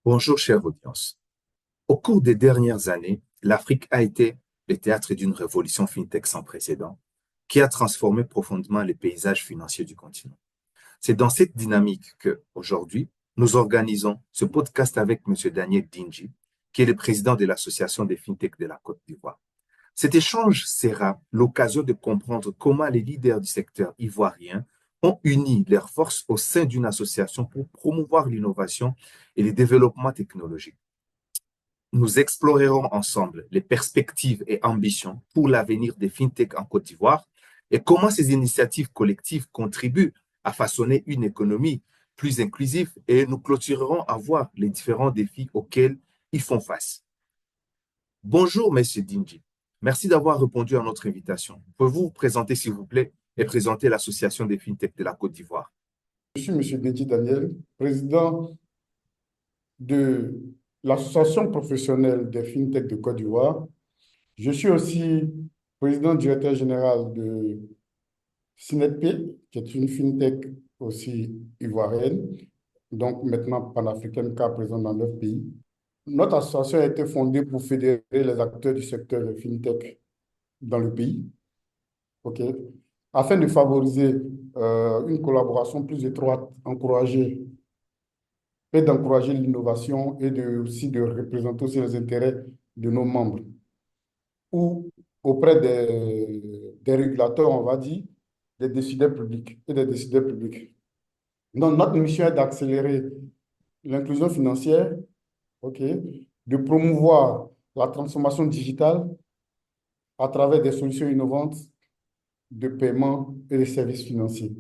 Bonjour, chère audience. Au cours des dernières années, l'Afrique a été le théâtre d'une révolution fintech sans précédent qui a transformé profondément les paysages financiers du continent. C'est dans cette dynamique que, aujourd'hui, nous organisons ce podcast avec M. Daniel Dingi, qui est le président de l'Association des fintech de la Côte d'Ivoire. Cet échange sera l'occasion de comprendre comment les leaders du secteur ivoirien ont uni leurs forces au sein d'une association pour promouvoir l'innovation et le développement technologique. Nous explorerons ensemble les perspectives et ambitions pour l'avenir des fintech en Côte d'Ivoire et comment ces initiatives collectives contribuent à façonner une économie plus inclusive, et nous clôturerons à voir les différents défis auxquels ils font face. Bonjour, Monsieur Dingi. Merci d'avoir répondu à notre invitation. Pouvez-vous vous présenter, s'il vous plaît, et présenter l'Association des fintech de la Côte d'Ivoire? Je suis M. Deji Daniel, président de l'Association professionnelle des FinTech de Côte d'Ivoire. Je suis aussi président directeur général de Synetpay, qui est une FinTech aussi ivoirienne, donc maintenant panafricaine, car présente dans 9 pays. Notre association a été fondée pour fédérer les acteurs du secteur de FinTech dans le pays, ok, afin de favoriser une collaboration plus étroite, encourager et d'encourager l'innovation et aussi de représenter aussi les intérêts de nos membres ou auprès des régulateurs, on va dire, des décideurs publics et des décideurs publics. Donc, notre mission est d'accélérer l'inclusion financière, ok, de promouvoir la transformation digitale à travers des solutions innovantes de paiement et de services financiers.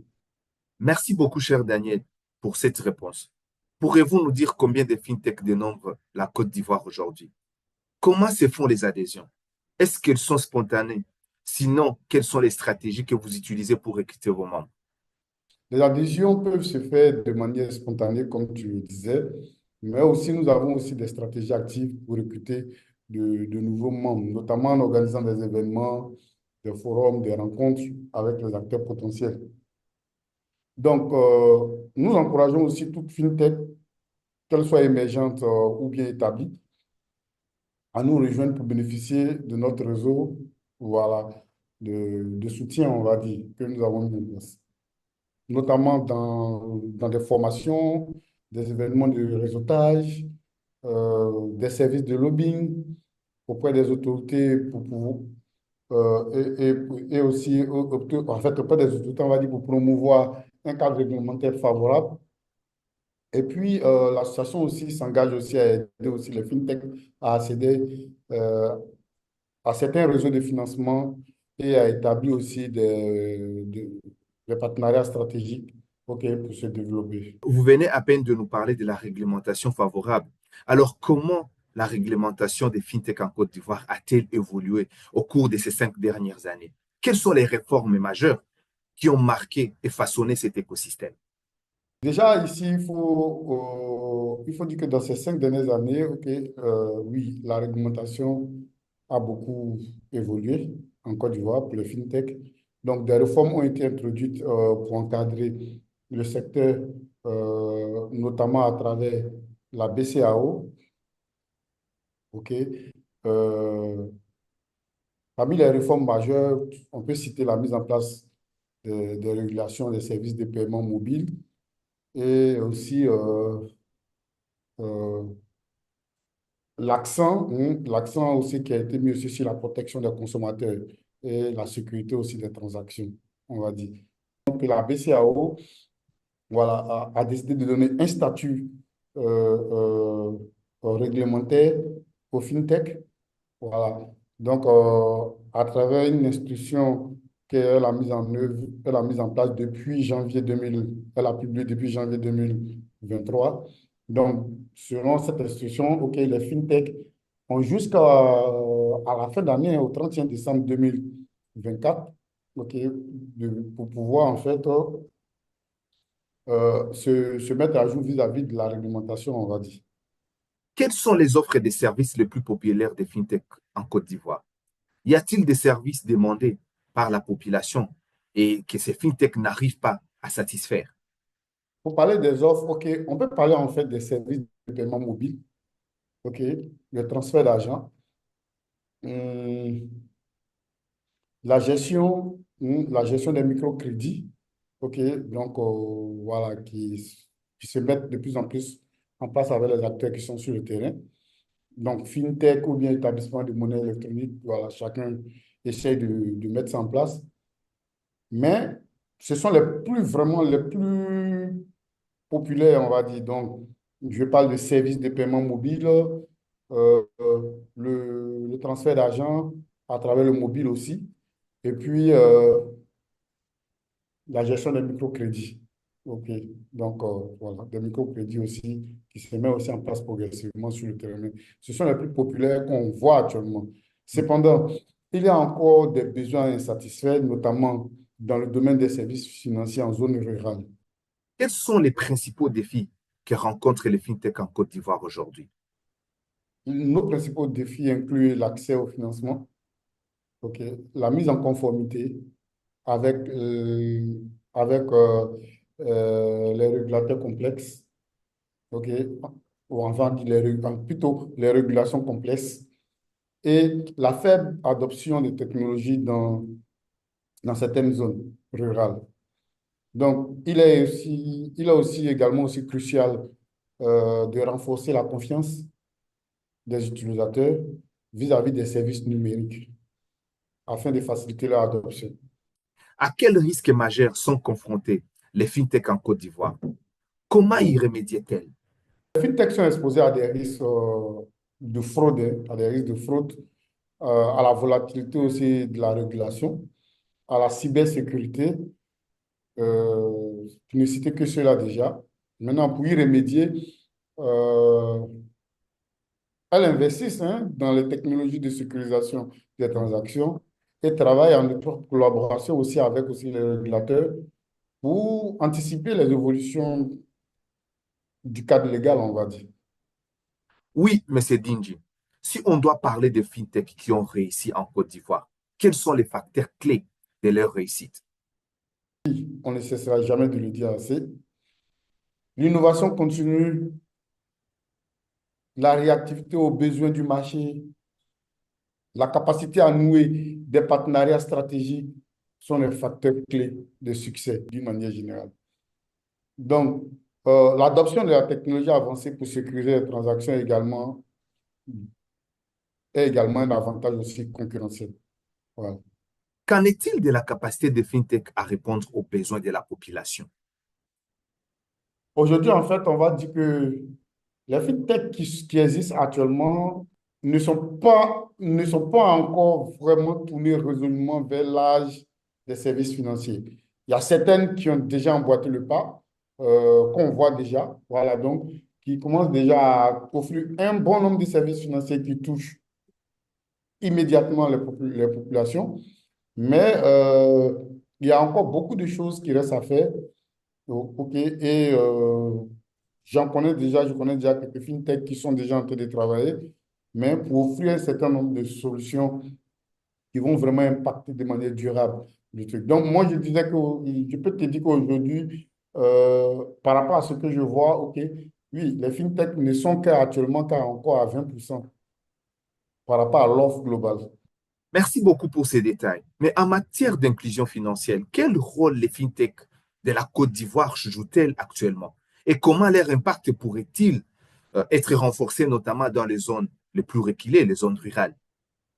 Merci beaucoup, cher Daniel, pour cette réponse. Pourrez-vous nous dire combien de fintech dénombre la Côte d'Ivoire aujourd'hui? Comment se font les adhésions? Est-ce qu'elles sont spontanées? Sinon, quelles sont les stratégies que vous utilisez pour recruter vos membres? Les adhésions peuvent se faire de manière spontanée, comme tu le disais, mais aussi nous avons aussi des stratégies actives pour recruter de nouveaux membres, notamment en organisant des événements, des forums, des rencontres avec les acteurs potentiels. Donc, nous encourageons aussi toute fintech, qu'elle soit émergente ou bien établie, à nous rejoindre pour bénéficier de notre réseau, voilà, de soutien, on va dire, que nous avons mis en place, notamment dans des formations, des événements de réseautage, des services de lobbying auprès des autorités pour pouvoir, et aussi en fait, auprès des autorités, on va dire, pour promouvoir un cadre réglementaire favorable. Et puis, l'association aussi s'engage aussi à aider aussi les fintech à accéder à certains réseaux de financement et à établir aussi des partenariats stratégiques, OK, pour se développer. Vous venez à peine de nous parler de la réglementation favorable. Alors, comment la réglementation des fintech en Côte d'Ivoire a-t-elle évolué au cours de ces 5 dernières années? Quelles sont les réformes majeures qui ont marqué et façonné cet écosystème? Déjà, ici, il faut dire que dans ces 5 dernières années, OK, oui, la réglementation a beaucoup évolué en Côte d'Ivoire pour les fintech. Donc, des réformes ont été introduites pour encadrer le secteur, notamment à travers la BCAO. OK. Euh, Parmi les réformes majeures, on peut citer la mise en place des régulations des services de paiement mobile et aussi euh, l'accent aussi qui a été mis aussi sur la protection des consommateurs et la sécurité aussi des transactions, on va dire. Donc, la BCAO, voilà, a décidé de donner un statut réglementaire au FinTech. Voilà. Donc, à travers une institution qu'elle a mise en œuvre, elle a mise en place depuis janvier 2000, elle a publié depuis janvier 2023. Donc, selon cette institution, OK, les fintech ont jusqu'à à la fin d'année, au 31 décembre 2024, OK, pour pouvoir en fait se mettre à jour vis-à-vis de la réglementation, on va dire. Quelles sont les offres et des services les plus populaires des fintech en Côte d'Ivoire? Y a-t-il des services demandés par la population et que ces fintech n'arrivent pas à satisfaire? Pour parler des offres, OK, on peut parler en fait des services de paiement mobile, OK, le transfert d'argent, hum, la gestion des microcrédits, OK, donc voilà, qui se mettent de plus en plus en place avec les acteurs qui sont sur le terrain. Donc, FinTech ou bien établissement de monnaie électronique, voilà, chacun essaie de mettre ça en place. Mais ce sont vraiment les plus populaires, on va dire. Donc, je parle de services de paiement mobile, le transfert d'argent à travers le mobile aussi, et puis la gestion des microcrédits. OK. Donc, voilà, des microcrédits aussi qui se met aussi en place progressivement sur le terrain. Ce sont les plus populaires qu'on voit actuellement. Cependant, il y a encore des besoins insatisfaits, notamment dans le domaine des services financiers en zone rurale. Quels sont les principaux défis que rencontrent les fintechs en Côte d'Ivoire aujourd'hui? Nos principaux défis incluent l'accès au financement, OK, la mise en conformité avec, avec les régulateurs complexes, OK, ou enfin plutôt les régulations complexes et la faible adoption des technologies dans certaines zones rurales. Donc, il est aussi également aussi crucial de renforcer la confiance des utilisateurs vis-à-vis des services numériques afin de faciliter leur adoption. À quels risques majeurs sont confrontés les fintechs en Côte d'Ivoire? Comment y remédier-elles? Les fintechs sont exposés à des risques de fraude, hein, à des risques de fraude, à la volatilité aussi de la régulation, à la cybersécurité. Je ne citais que cela déjà. Maintenant, pour y remédier, euh, elles investissent hein, dans les technologies de sécurisation des transactions et travaillent en étroite collaboration aussi avec aussi les régulateurs pour anticiper les évolutions du cadre légal, on va dire. Oui, Monsieur Dingy, si on doit parler de fintechs qui ont réussi en Côte d'Ivoire, quels sont les facteurs clés de leur réussite? On ne cessera jamais de le dire assez. L'innovation continue, la réactivité aux besoins du marché, la capacité à nouer des partenariats stratégiques sont les facteurs clés de succès d'une manière générale. Donc, l'adoption de la technologie avancée pour sécuriser les transactions est également un avantage aussi concurrentiel. Voilà. Qu'en est-il de la capacité des fintechs à répondre aux besoins de la population? Aujourd'hui, en fait, on va dire que les fintechs qui existent actuellement ne sont pas encore vraiment tournés résolument vers l'âge des services financiers. Il y a certaines qui ont déjà emboîté le pas, qu'on voit déjà, voilà, donc, qui commencent déjà à offrir un bon nombre de services financiers qui touchent immédiatement les populations. Mais il y a encore beaucoup de choses qui restent à faire. OK, et je connais déjà quelques fintechs qui sont déjà en train de travailler, mais pour offrir un certain nombre de solutions qui vont vraiment impacter de manière durable le truc. Donc, moi, je disais que je peux te dire qu'aujourd'hui, par rapport à ce que je vois, OK, oui, les fintechs ne sont qu'actuellement qu'à encore à 20% par rapport à l'offre globale. Merci beaucoup pour ces détails. Mais en matière d'inclusion financière, quel rôle les fintechs de la Côte d'Ivoire jouent-elles actuellement? Et comment leur impact pourrait-il être renforcé, notamment dans les zones les plus reculées, les zones rurales?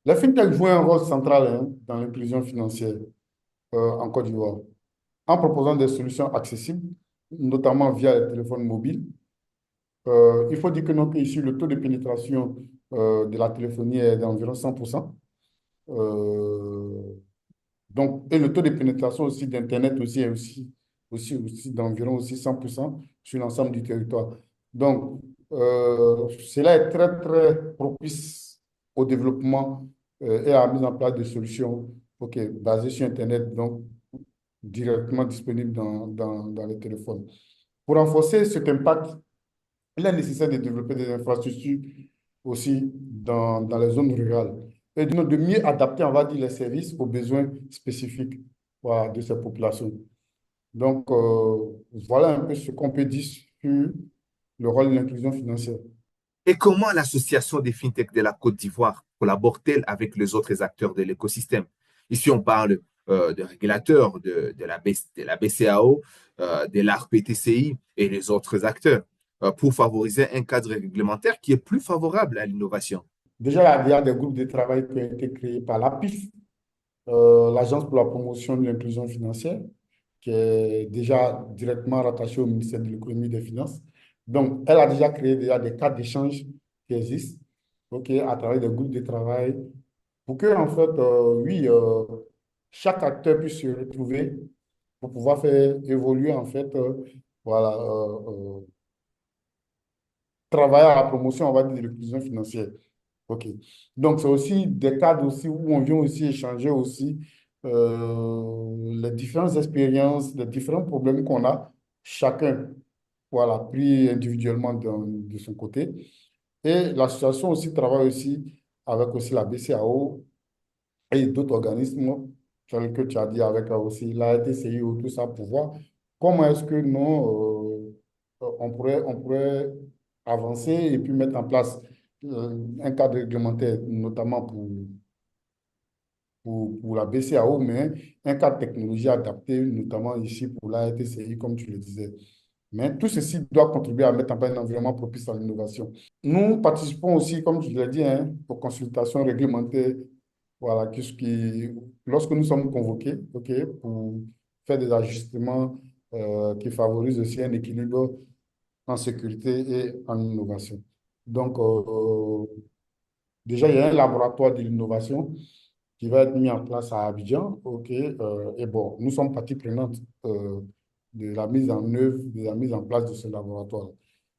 La fintech joue un rôle central hein, dans l'inclusion financière en Côte d'Ivoire, en proposant des solutions accessibles, notamment via les téléphones mobiles. Il faut dire que donc, ici, le taux de pénétration de la téléphonie est d'environ 100%. Euh, donc, et le taux de pénétration aussi d'Internet aussi est aussi d'environ aussi 100% sur l'ensemble du territoire. Donc, cela est très, très propice au développement et à la mise en place de solutions OK, basées sur Internet, donc directement disponibles dans les téléphones. Pour renforcer cet impact, il est nécessaire de développer des infrastructures aussi dans les zones rurales et de mieux adapter, on va dire, les services aux besoins spécifiques voilà, de ces populations. Donc, voilà un peu ce qu'on peut dire sur le rôle de l'inclusion financière. Et comment l'association des fintechs de la Côte d'Ivoire collabore-t-elle avec les autres acteurs de l'écosystème? Ici, on parle de régulateurs, de la BCAO, de l'ARPTCI et les autres acteurs pour favoriser un cadre réglementaire qui est plus favorable à l'innovation. Déjà, il y a des groupes de travail qui ont été créés par l'APIF, l'Agence pour la promotion de l'inclusion financière, qui est déjà directement rattachée au ministère de l'économie et des finances. Donc, elle a déjà créé déjà des cadres d'échange qui existent, ok, à travers des groupes de travail, pour que, en fait, oui, chaque acteur puisse se retrouver pour pouvoir faire évoluer, en fait, voilà, travailler à la promotion, on va dire, de l'inclusion financière. OK. Donc, c'est aussi des cadres aussi où on vient aussi échanger aussi les différentes expériences, les différents problèmes qu'on a, chacun, voilà, pris individuellement de son côté. Et l'association aussi travaille aussi avec aussi la BCAO et d'autres organismes, tels que tu as dit avec aussi la LTCI, tout ça, pour voir comment est-ce que nous, on pourrait avancer et puis mettre en place un cadre réglementaire, notamment pour la BCAO, mais un cadre de technologie adapté, notamment ici pour la LTCI, comme tu le disais. Mais tout ceci doit contribuer à mettre en place un environnement propice à l'innovation. Nous participons aussi, comme je l'ai dit, hein, aux consultations réglementaires, voilà, lorsque nous sommes convoqués, ok, pour faire des ajustements qui favorisent aussi un équilibre en sécurité et en innovation. Donc, déjà, il y a un laboratoire de l'innovation qui va être mis en place à Abidjan. OK, et bon, nous sommes partie prenante de la mise en œuvre, de la mise en place de ce laboratoire.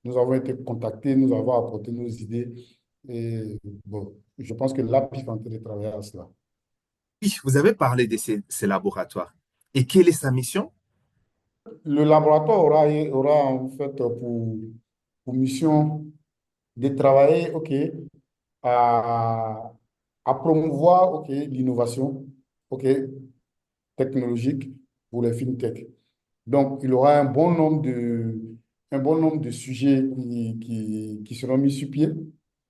Nous avons été contactés, nous avons apporté nos idées. Et bon, je pense que l'APIF est en train de travailler à cela. Oui, vous avez parlé de ces laboratoires. Et quelle est sa mission? Le laboratoire aura en fait pour mission de travailler, OK, à, à promouvoir, OK, l'innovation, OK, technologique pour les fintechs. Donc, il y aura un bon nombre de sujets qui seront mis sur pied,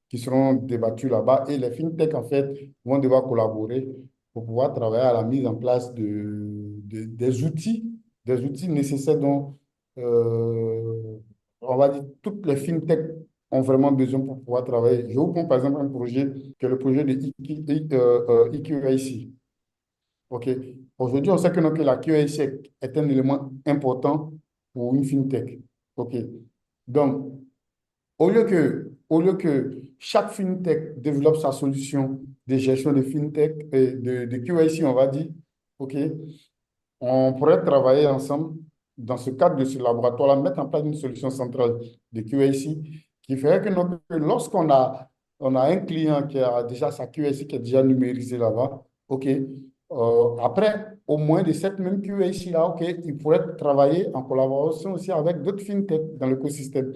qui seront débattus là-bas. Et les fintechs, en fait, vont devoir collaborer pour pouvoir travailler à la mise en place des outils nécessaires dont, on va dire, toutes les fintechs ont vraiment besoin pour pouvoir travailler. Je vous prends par exemple un projet qui est le projet de EQIC. OK. Aujourd'hui, on sait que la QAC est un élément important pour une fintech. OK. Donc, au lieu que chaque fintech développe sa solution de gestion de fintech, de QAC, on va dire, OK, on pourrait travailler ensemble dans ce cadre de ce laboratoire-là, mettre en place une solution centrale de QAC qui ferait que on a un client qui a déjà sa QAC qui est déjà numérisée là-bas, OK. Après, au moins de cette même QAC-là, OK, il pourrait travailler en collaboration aussi avec d'autres fintechs dans l'écosystème.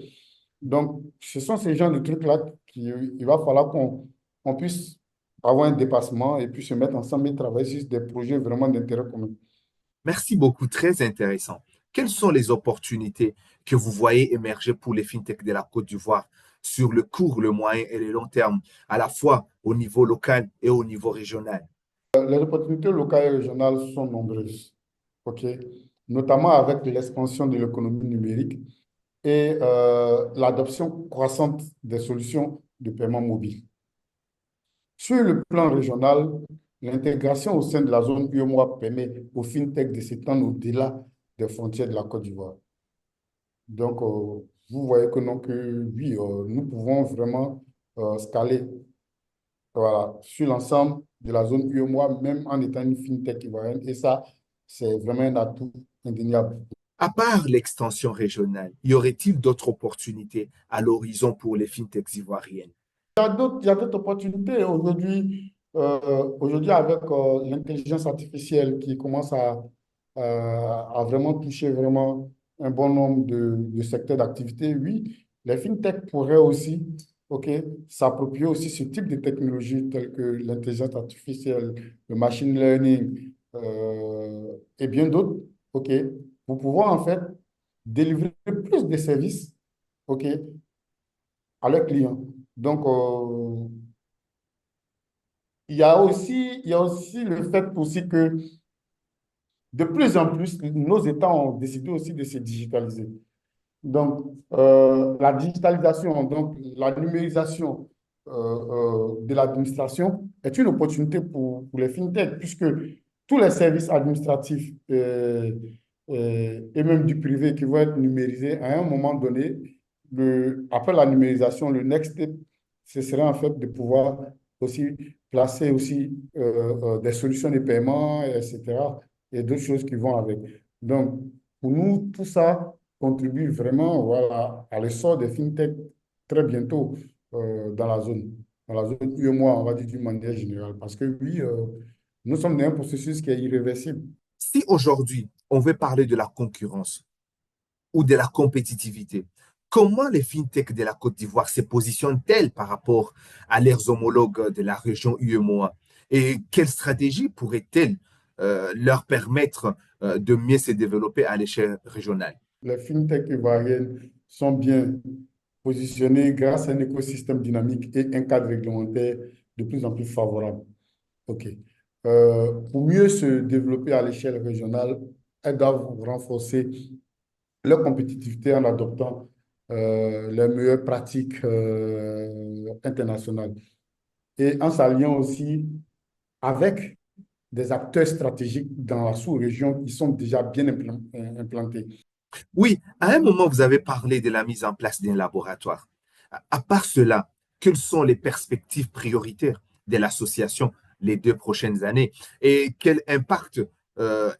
Donc, ce sont ces genres de trucs-là qu'il va falloir qu'on puisse avoir un dépassement et puis se mettre ensemble et travailler sur des projets vraiment d'intérêt commun. Merci beaucoup, très intéressant. Quelles sont les opportunités que vous voyez émerger pour les fintechs de la Côte d'Ivoire sur le court, le moyen et le long terme, à la fois au niveau local et au niveau régional? Les opportunités locales et régionales sont nombreuses, ok? Notamment avec l'expansion de l'économie numérique et l'adoption croissante des solutions de paiement mobile. Sur le plan régional, l'intégration au sein de la zone UEMOA permet aux fintech de s'étendre au-delà des frontières de la Côte d'Ivoire. Donc, vous voyez que, donc, oui, nous pouvons vraiment scaler, voilà, sur l'ensemble de la zone UEMOA, même en étant une fintech ivoirienne. Et ça, c'est vraiment un atout indéniable. À part l'extension régionale, y aurait-il d'autres opportunités à l'horizon pour les fintechs ivoiriennes? Il y a d'autres opportunités aujourd'hui avec l'intelligence artificielle qui commence à vraiment toucher vraiment un bon nombre de secteurs d'activité. Oui, les fintechs pourraient aussi, OK, s'approprier aussi ce type de technologies telles que l'intelligence artificielle, le machine learning et bien d'autres. OK, pour pouvoir en fait délivrer plus de services, OK, à leurs clients. Donc, il y a aussi le fait aussi que de plus en plus, nos États ont décidé aussi de se digitaliser. Donc, la digitalisation, donc la numérisation de l'administration est une opportunité pour les fintechs, puisque tous les services administratifs et même du privé qui vont être numérisés à un moment donné, après la numérisation, le next step, ce serait en fait de pouvoir aussi placer aussi des solutions de paiement, etc., et d'autres choses qui vont avec. Donc, pour nous, tout ça contribue vraiment voilà, à l'essor des fintechs très bientôt dans la zone UEMOA, on va dire d'une manière générale. Parce que oui, nous sommes dans un processus qui est irréversible. Si aujourd'hui, on veut parler de la concurrence ou de la compétitivité, comment les fintechs de la Côte d'Ivoire se positionnent-elles par rapport à leurs homologues de la région UEMOA? Et quelle stratégie pourrait-elle leur permettre de mieux se développer à l'échelle régionale? Les fintechs ivoiriennes sont bien positionnées grâce à un écosystème dynamique et un cadre réglementaire de plus en plus favorable. OK. Pour mieux se développer à l'échelle régionale, elles doivent renforcer leur compétitivité en adoptant les meilleures pratiques internationales et en s'alliant aussi avec des acteurs stratégiques dans la sous-région qui sont déjà bien implantés. Oui, à un moment, vous avez parlé de la mise en place d'un laboratoire. À part cela, quelles sont les perspectives prioritaires de l'association les 2 prochaines années et quel impact euh,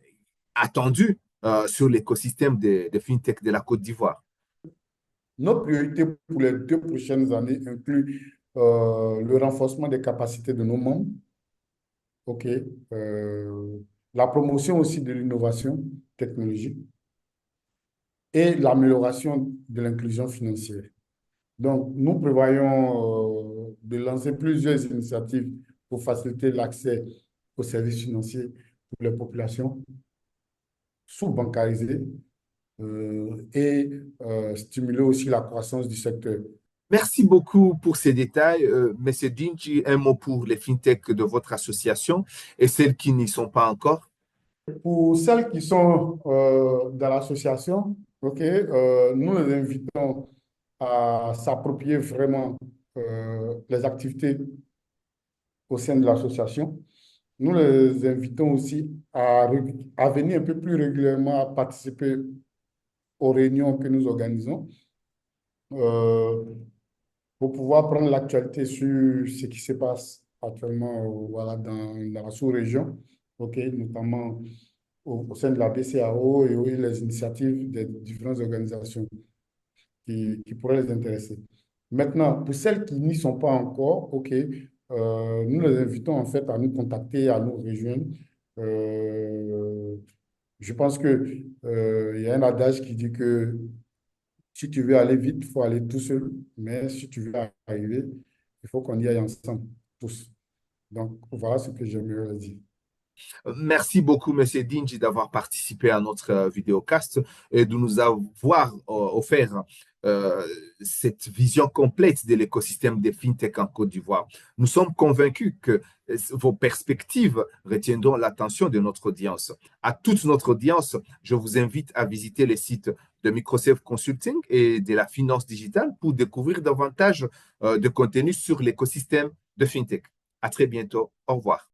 attendu sur l'écosystème de FinTech de la Côte d'Ivoire? Nos priorités pour les 2 prochaines années incluent le renforcement des capacités de nos membres, ok, la promotion aussi de l'innovation technologique et l'amélioration de l'inclusion financière. Donc, nous prévoyons de lancer plusieurs initiatives pour faciliter l'accès aux services financiers pour les populations sous-bancarisées et stimuler aussi la croissance du secteur. Merci beaucoup pour ces détails. Monsieur Dinci, un mot pour les FinTech de votre association et celles qui n'y sont pas encore. Pour celles qui sont dans l'association, ok, nous les invitons à s'approprier vraiment les activités au sein de l'association. Nous les invitons aussi à venir un peu plus régulièrement à participer aux réunions que nous organisons euh, pour pouvoir prendre l'actualité sur ce qui se passe actuellement voilà, dans la sous-région, ok, notamment au sein de la BCAO et oui, les initiatives des différentes organisations qui pourraient les intéresser. Maintenant, pour celles qui n'y sont pas encore, OK, nous les invitons en fait à nous contacter, à nous rejoindre. Euh, je pense que, il y a un adage qui dit que si tu veux aller vite, il faut aller tout seul, mais si tu veux arriver, il faut qu'on y aille ensemble, tous. Donc, voilà ce que j'aimerais dire. Merci beaucoup, Monsieur Dinci, d'avoir participé à notre vidéocast et de nous avoir offert euh, cette vision complète de l'écosystème des FinTech en Côte d'Ivoire. Nous sommes convaincus que vos perspectives retiendront l'attention de notre audience. À toute notre audience, je vous invite à visiter les sites de Microsoft Consulting et de la finance digitale pour découvrir davantage de contenu sur l'écosystème de FinTech. À très bientôt. Au revoir.